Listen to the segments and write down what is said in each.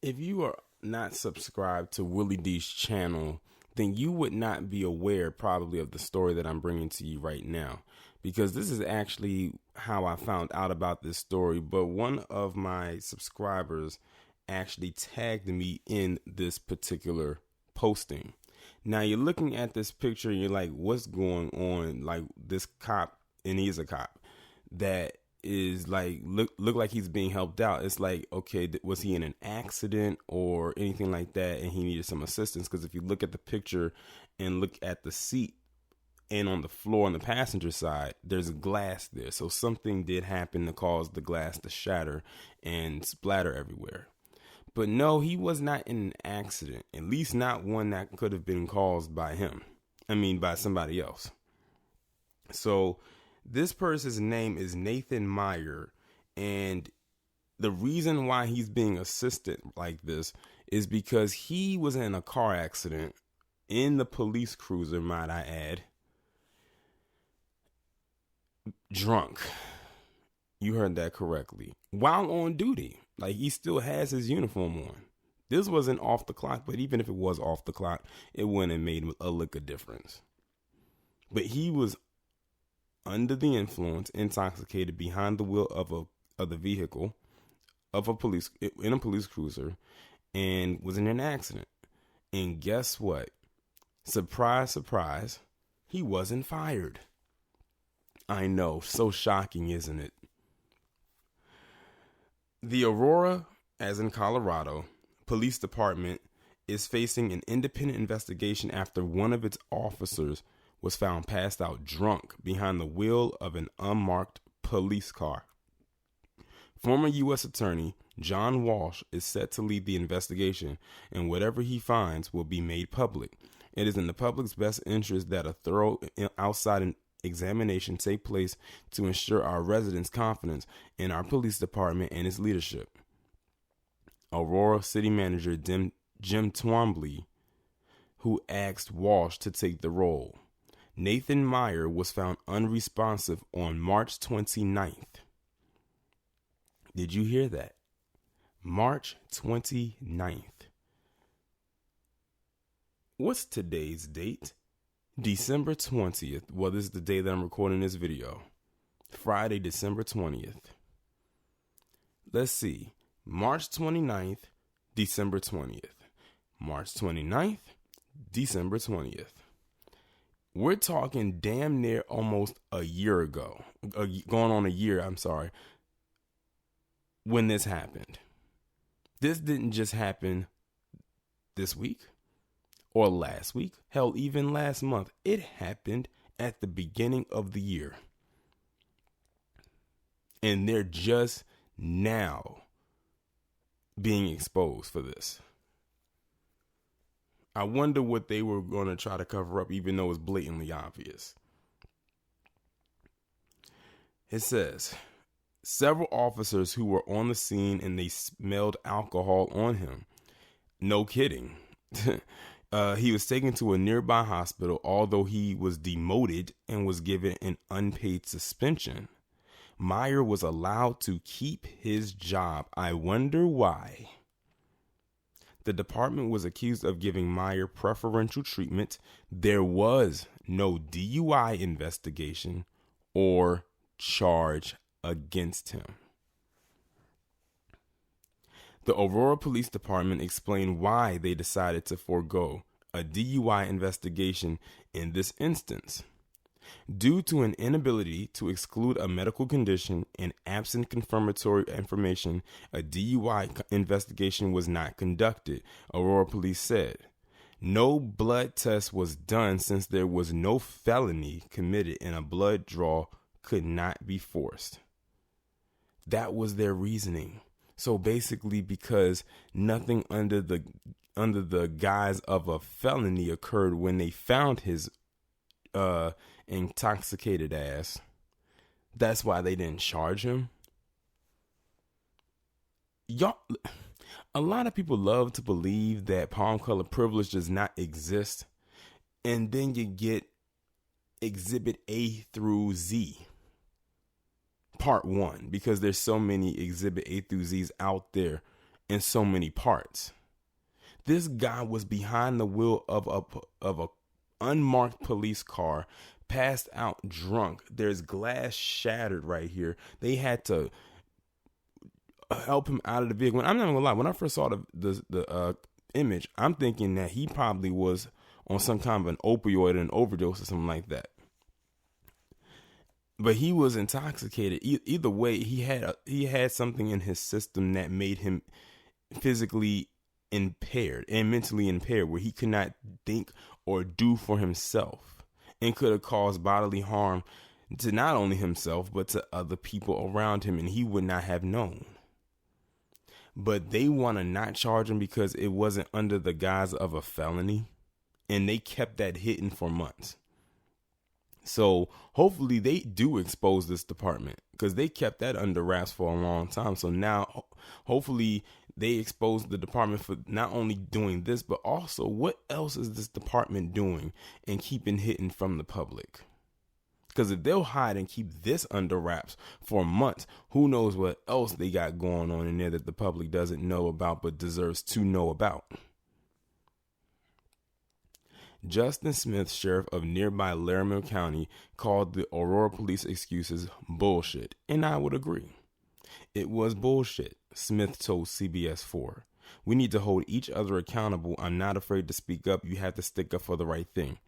If you are not subscribed to Willie D's channel, then you would not be aware probably of the story that I'm bringing to you right now, because this is actually how I found out about this story. But one of my subscribers actually tagged me in this particular posting. Now you're looking at this picture and you're like, what's going on? Like this cop, and he's a cop, that is like look like he's being helped out. It's like, okay, was he in an accident or anything like that and he needed some assistance? Because if you look at the picture and look at the seat and on the floor on the passenger side, there's glass there, so something did happen to cause the glass to shatter and splatter everywhere. But no, he was not in an accident, at least not one that could have been caused by him. By somebody else. So this person's name is Nathan Meier, and the reason why he's being assisted like this is because he was in a car accident in the police cruiser, might I add, drunk. You heard that correctly. While on duty. Like, he still has his uniform on. This wasn't off the clock, but even if it was off the clock, it wouldn't have made a lick of difference. But he was under the influence, intoxicated, behind the wheel of the vehicle in a police cruiser, and was in an accident. And guess what? Surprise, surprise, he wasn't fired. I know, so shocking, isn't it? The Aurora, as in Colorado, Police Department is facing an independent investigation after one of its officers was found passed out drunk behind the wheel of an unmarked police car. Former U.S. Attorney John Walsh is set to lead the investigation, and whatever he finds will be made public. It is in the public's best interest that a thorough outside examination take place to ensure our residents' confidence in our police department and its leadership. Aurora City Manager Jim Twombly, who asked Walsh to take the role. Nathan Meier was found unresponsive on March 29th. Did you hear that? March 29th. What's today's date? December 20th. Well, this is the day that I'm recording this video. Friday, December 20th. Let's see. March 29th, December 20th. March 29th, December 20th. We're talking damn near almost a year ago. Going on a year, when this happened. This didn't just happen this week. Or last week, hell, even last month. It happened at the beginning of the year. And they're just now being exposed for this. I wonder what they were going to try to cover up, even though it's blatantly obvious. It says, several officers who were on the scene and they smelled alcohol on him. No kidding. He was taken to a nearby hospital, although he was demoted and was given an unpaid suspension. Meier was allowed to keep his job. I wonder why. The department was accused of giving Meier preferential treatment. There was no DUI investigation or charge against him. The Aurora Police Department explained why they decided to forego a DUI investigation in this instance. Due to an inability to exclude a medical condition and absent confirmatory information, a DUI investigation was not conducted, Aurora Police said. No blood test was done since there was no felony committed and a blood draw could not be forced. That was their reasoning. So basically, because nothing under the guise of a felony occurred when they found his intoxicated ass, that's why they didn't charge him. Y'all, a lot of people love to believe that palm color privilege does not exist, and then you get Exhibit A through Z. Part 1, because there's so many Exhibit A through Z's out there, in so many parts. This guy was behind the wheel of a unmarked police car, passed out drunk. There's glass shattered right here. They had to help him out of the vehicle. And I'm not gonna lie, when I first saw the image, I'm thinking that he probably was on some kind of an opioid and overdose or something like that. But he was intoxicated. Either way, he had something in his system that made him physically impaired and mentally impaired, where he could not think or do for himself, and could have caused bodily harm to not only himself but to other people around him, and he would not have known. But they want to not charge him because it wasn't under the guise of a felony, and they kept that hidden for months. So hopefully they do expose this department, because they kept that under wraps for a long time. So now hopefully they expose the department for not only doing this, but also what else is this department doing and keeping hidden from the public? Because if they'll hide and keep this under wraps for months, who knows what else they got going on in there that the public doesn't know about but deserves to know about. Justin Smith, sheriff of nearby Laramie County, called the Aurora police excuses bullshit, and I would agree. It was bullshit, Smith told CBS 4. We need to hold each other accountable. I'm not afraid to speak up. You have to stick up for the right thing.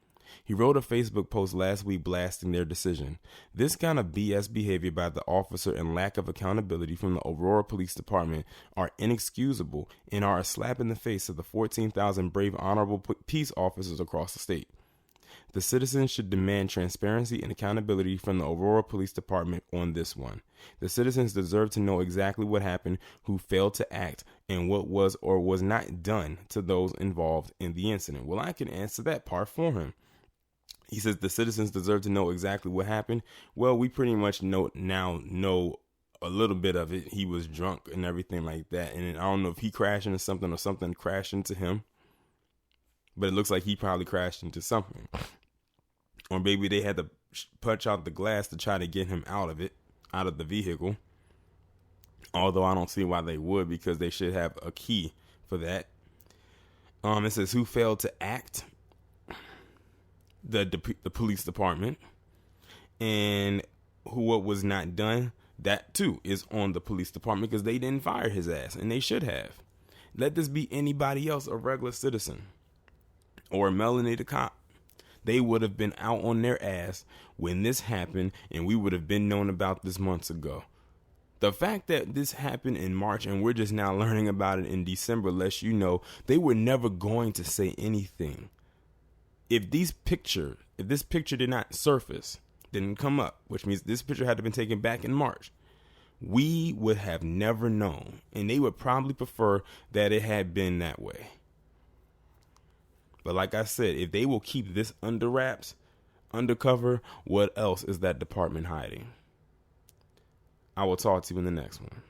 He wrote a Facebook post last week blasting their decision. This kind of BS behavior by the officer and lack of accountability from the Aurora Police Department are inexcusable and are a slap in the face of the 14,000 brave, honorable peace officers across the state. The citizens should demand transparency and accountability from the Aurora Police Department on this one. The citizens deserve to know exactly what happened, who failed to act, and what was or was not done to those involved in the incident. Well, I can answer that part for him. He says the citizens deserve to know exactly what happened. Well, we pretty much know a little bit of it. He was drunk and everything like that. And I don't know if he crashed into something or something crashed into him. But it looks like he probably crashed into something. Or maybe they had to punch out the glass to try to get him out of the vehicle. Although I don't see why they would, because they should have a key for that. It says who failed to act. The police department, and what was not done, that too is on the police department, because they didn't fire his ass, and they should have. Let this be anybody else, a regular citizen or a melanated cop. They would have been out on their ass when this happened, and we would have been known about this months ago. The fact that this happened in March and we're just now learning about it in December lets you know they were never going to say anything. If this picture did not surface, didn't come up, which means this picture had to have been taken back in March, we would have never known. And they would probably prefer that it had been that way. But like I said, if they will keep this under wraps, undercover, what else is that department hiding? I will talk to you in the next one.